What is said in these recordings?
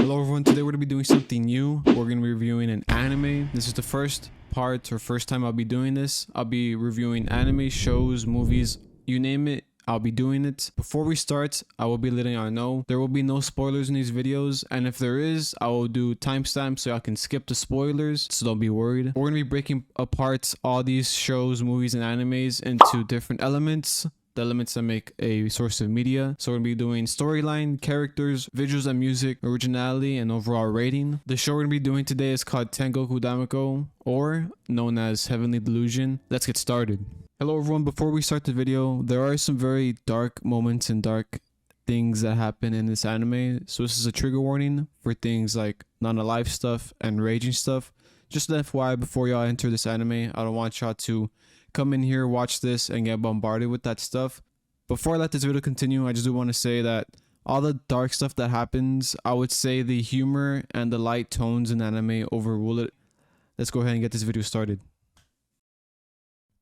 Hello everyone, today we're going to be doing something new. We're going to be reviewing an anime. This is the first part or first time I'll be doing this. I'll be reviewing anime, shows, movies, you name it. I'll be doing it. Before we start, I will be letting y'all know there will be no spoilers in these videos, and if there is, I will do timestamps so y'all can skip the spoilers, so don't be worried. We're going to be breaking apart all these shows, movies, and animes into different elements. The elements that make a source of media. So we're going to be doing storyline, characters, visuals and music, originality, and overall rating. The show we're going to be doing today is called Tengoku Daimkyou, or known as Heavenly Delusion. Let's get started. Hello everyone, before we start the video, there are some very dark moments and dark things that happen in this anime. So this is a trigger warning for things like non-alive stuff and raging stuff. Just an FYI, before y'all enter this anime, I don't want y'all to come in here, watch this, and get bombarded with that stuff. Before I let this video continue, I just do want to say that all the dark stuff that happens, I would say the humor and the light tones in anime overrule it. Let's go ahead and get this video started.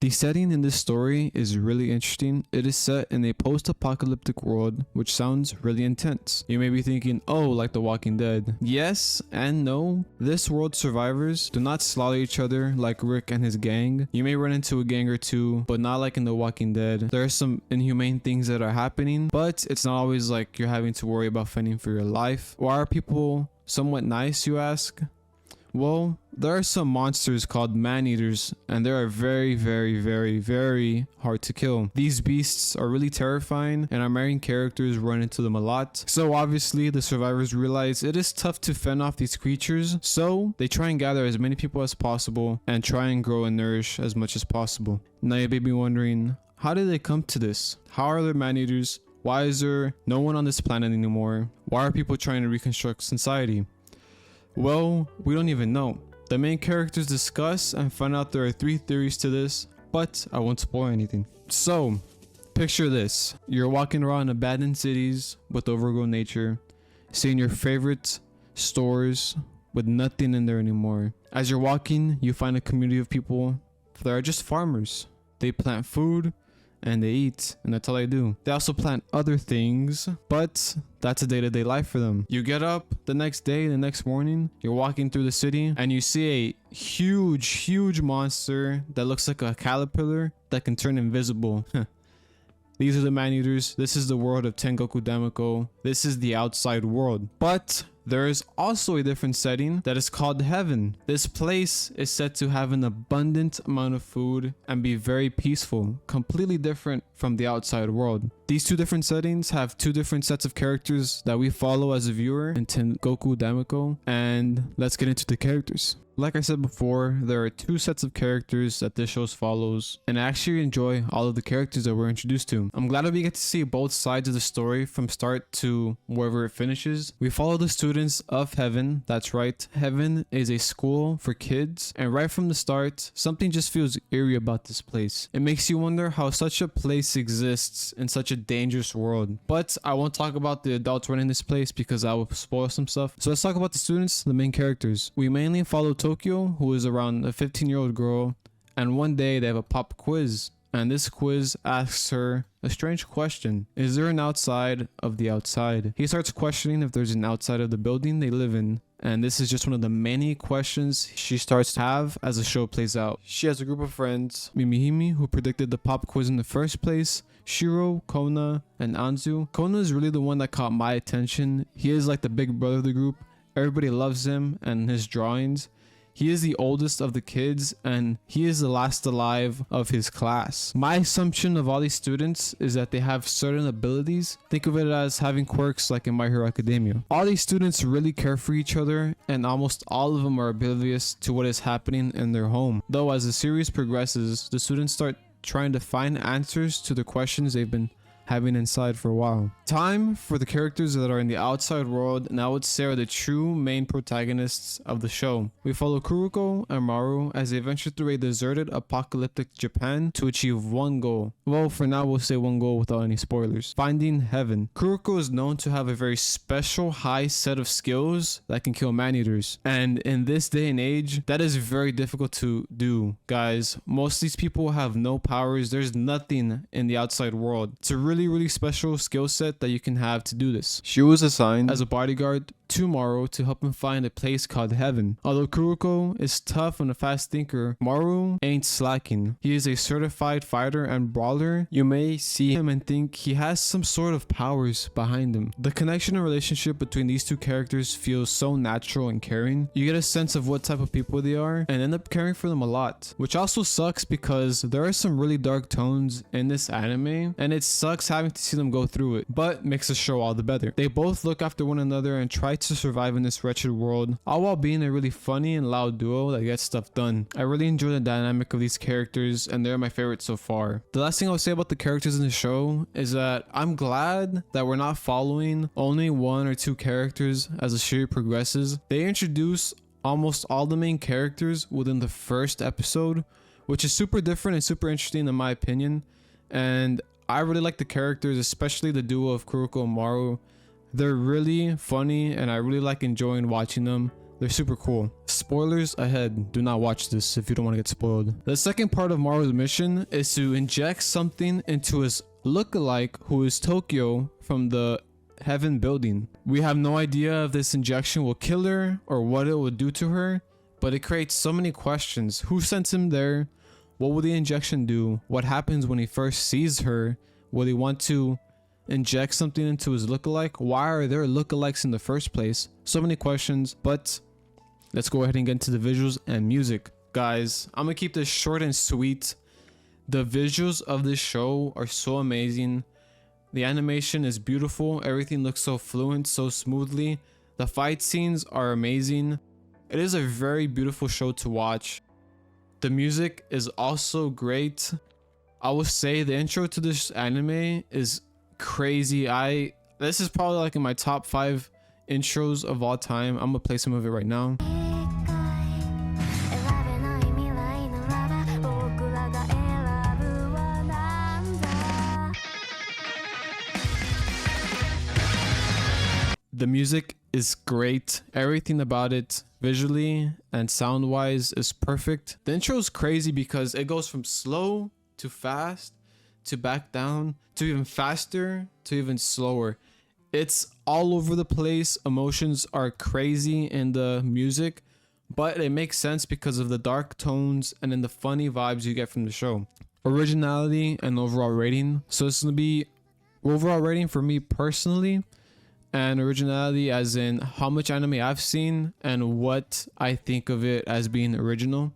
The setting in this story is really interesting. It is set in a post-apocalyptic world, which sounds really intense. You may be thinking, oh, like The Walking Dead. Yes and no. This world's survivors do not slaughter each other like Rick and his gang. You may run into a gang or two, but not like in The Walking Dead. There are some inhumane things that are happening, but it's not always like you're having to worry about fending for your life. Why are people somewhat nice, you ask? Well, there are some monsters called man-eaters, and they are very, very, very, very hard to kill. These beasts are really terrifying, and our main characters run into them a lot. So obviously, the survivors realize it is tough to fend off these creatures, so they try and gather as many people as possible and try and grow and nourish as much as possible. Now you may be wondering, how did they come to this? How are there man-eaters? Why is there no one on this planet anymore? Why are people trying to reconstruct society? Well, we don't even know. The main characters discuss and find out there are 3 theories to this, but I won't spoil anything. So, picture this. You're walking around abandoned cities with overgrown nature, seeing your favorite stores with nothing in there anymore. As you're walking, you find a community of people that are just farmers. They plant food and they eat, and that's all they do. They also plant other things, but that's a day-to-day life for them. You get up the next day, the next morning, you're walking through the city, and you see a huge monster that looks like a caterpillar that can turn invisible. These are the man-eaters. This is the world of Tengoku Daimkyou. This is the outside world. But there is also a different setting that is called heaven. This place is said to have an abundant amount of food and be very peaceful, completely different from the outside world. These 2 different settings have 2 different sets of characters that we follow as a viewer in Tengoku Daimkyou, and let's get into the characters. Like I said before, there are 2 sets of characters that this show follows, and I actually enjoy all of the characters that we're introduced to. I'm glad that we get to see both sides of the story from start to wherever it finishes. We follow the students of Heaven. That's right, Heaven is a school for kids, and right from the start, something just feels eerie about this place. It makes you wonder how such a place exists in such a dangerous world. But I won't talk about the adults running this place because I will spoil some stuff. So let's talk about the students, the main characters. We mainly follow Tokyo, who is around a 15-year-old girl, and one day they have a pop quiz, and this quiz asks her a strange question. Is there an outside of the outside? He starts questioning if there's an outside of the building they live in, and this is just one of the many questions she starts to have as the show plays out. She has a group of friends, Mimihimi, who predicted the pop quiz in the first place, Shiro, Kona, and Anzu. Kona is really the one that caught my attention. He is like the big brother of the group. Everybody loves him and his drawings. He is the oldest of the kids, and he is the last alive of his class. My assumption of all these students is that they have certain abilities. Think of it as having quirks like in My Hero Academia. All these students really care for each other, and almost all of them are oblivious to what is happening in their home. Though as the series progresses, the students start trying to find answers to the questions they've been having inside for a while. Time for the characters that are in the outside world, and I would say are the true main protagonists of the show. We follow Kuruko and Maru as they venture through a deserted apocalyptic Japan to achieve one goal. Well, for now we'll say one goal without any spoilers. Finding heaven. Kuruko is known to have a very special high set of skills that can kill man-eaters, and in this day and age that is very difficult to do, guys. Most of these people have no powers. There's nothing in the outside world. It's a really special skill set that you can have to do this. She was assigned as a bodyguard to Maru to help him find a place called heaven. Although Kuroko is tough and a fast thinker, Maru ain't slacking. He is a certified fighter and brawler. You may see him and think he has some sort of powers behind him. The connection and relationship between these two characters feels so natural and caring. You get a sense of what type of people they are and end up caring for them a lot, which also sucks because there are some really dark tones in this anime and it sucks having to see them go through it, but makes the show all the better. They both look after one another and try to survive in this wretched world, all while being a really funny and loud duo that gets stuff done. I really enjoy the dynamic of these characters and they're my favorites so far. The last thing I'll say about the characters in the show is that I'm glad that we're not following only one or two characters as the series progresses. They introduce almost all the main characters within the first episode, which is super different and super interesting in my opinion. And I really like the characters, especially the duo of Kuroko and Maru. They're really funny and I really like enjoying watching them. They're super cool. Spoilers ahead. Do not watch this if you don't want to get spoiled. The second part of Maru's mission is to inject something into his lookalike, who is Tokyo from the Heaven building. We have no idea if this injection will kill her or what it will do to her, but it creates so many questions. Who sent him there? What will the injection do? What happens when he first sees her? Will he want to inject something into his lookalike? Why are there lookalikes in the first place? So many questions, but let's go ahead and get into the visuals and music. Guys, I'm gonna keep this short and sweet. The visuals of this show are so amazing. The animation is beautiful. Everything looks so fluent, so smoothly. The fight scenes are amazing. It is a very beautiful show to watch. The music is also great. I will say the intro to this anime is crazy. This is probably like in my top 5 intros of all time. I'm gonna play some of it right now. The music is great. Everything about it, visually and sound wise, is perfect. The intro is crazy because it goes from slow to fast to back down to even faster to even slower. It's all over the place. Emotions are crazy in the music, but it makes sense because of the dark tones and then the funny vibes you get from the show. Originality and overall rating. So it's gonna be overall rating for me personally, and originality as in how much anime I've seen and what I think of it as being original.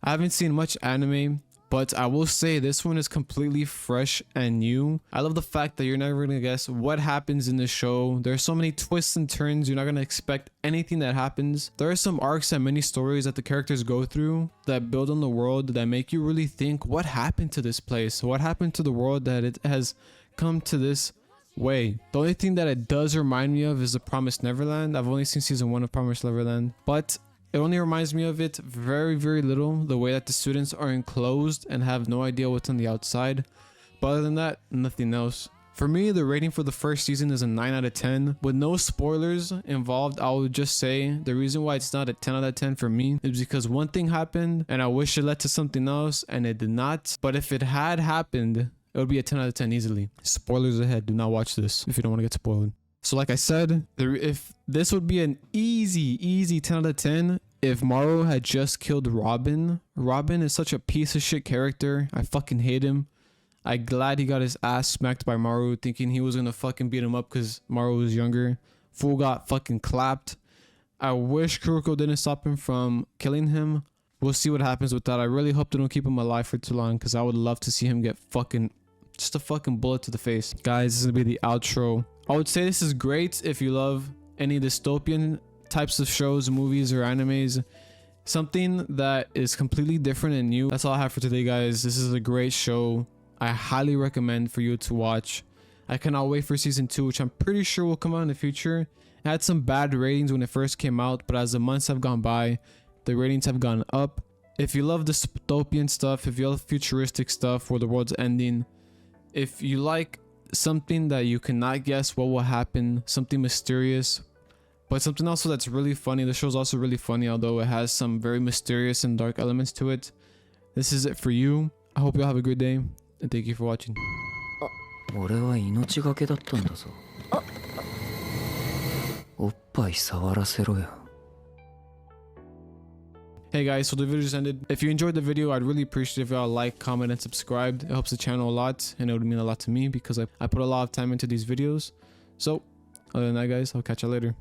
I haven't seen much anime, but I will say this one is completely fresh and new. I love the fact that you're never gonna guess what happens in the show. There's so many twists and turns, you're not gonna expect anything that happens. There are some arcs and mini stories that the characters go through that build on the world that make you really think, what happened to this place? What happened to the world that it has come to this way? The only thing that it does remind me of is the Promised Neverland. I've only seen season 1 of Promised Neverland, but it only reminds me of it very, very little. The way that the students are enclosed and have no idea what's on the outside. But other than that, nothing else. For me, the rating for the first season is a 9 out of 10. With no spoilers involved, I would just say the reason why it's not a 10 out of 10 for me is because one thing happened and I wish it led to something else and it did not. But if it had happened, it would be a 10 out of 10 easily. Spoilers ahead. Do not watch this if you don't want to get spoiled. So like I said, if this would be an easy 10 out of 10 if Maru had just killed Robin. Robin is such a piece of shit character. I fucking hate him. I'm glad he got his ass smacked by Maru, thinking he was gonna fucking beat him up because Maru was younger. Fool got fucking clapped. I wish Kuroko didn't stop him from killing him. We'll see what happens with that. I really hope they don't keep him alive for too long because I would love to see him get just a fucking bullet to the face. Guys, this is gonna be the outro. I would say this is great if you love any dystopian types of shows, movies, or animes. Something that is completely different and new. That's all I have for today, guys. This is a great show. I highly recommend for you to watch. I cannot wait for season 2, which I'm pretty sure will come out in the future. It had some bad ratings when it first came out, but as the months have gone by, the ratings have gone up. If you love dystopian stuff, if you love futuristic stuff where the world's ending, if you like something that you cannot guess what will happen, something mysterious, but something also that's really funny. The show's also really funny, although it has some very mysterious and dark elements to it. This is it for you. I hope you all have a good day, and thank you for watching. 俺は命がけだったんだぞ。おっぱぱい触らせろよ。 Hey guys, so the video just ended. If you enjoyed the video, I'd really appreciate if y'all like, comment, and subscribed. It helps the channel a lot, and it would mean a lot to me because I put a lot of time into these videos. So, other than that guys, I'll catch you later.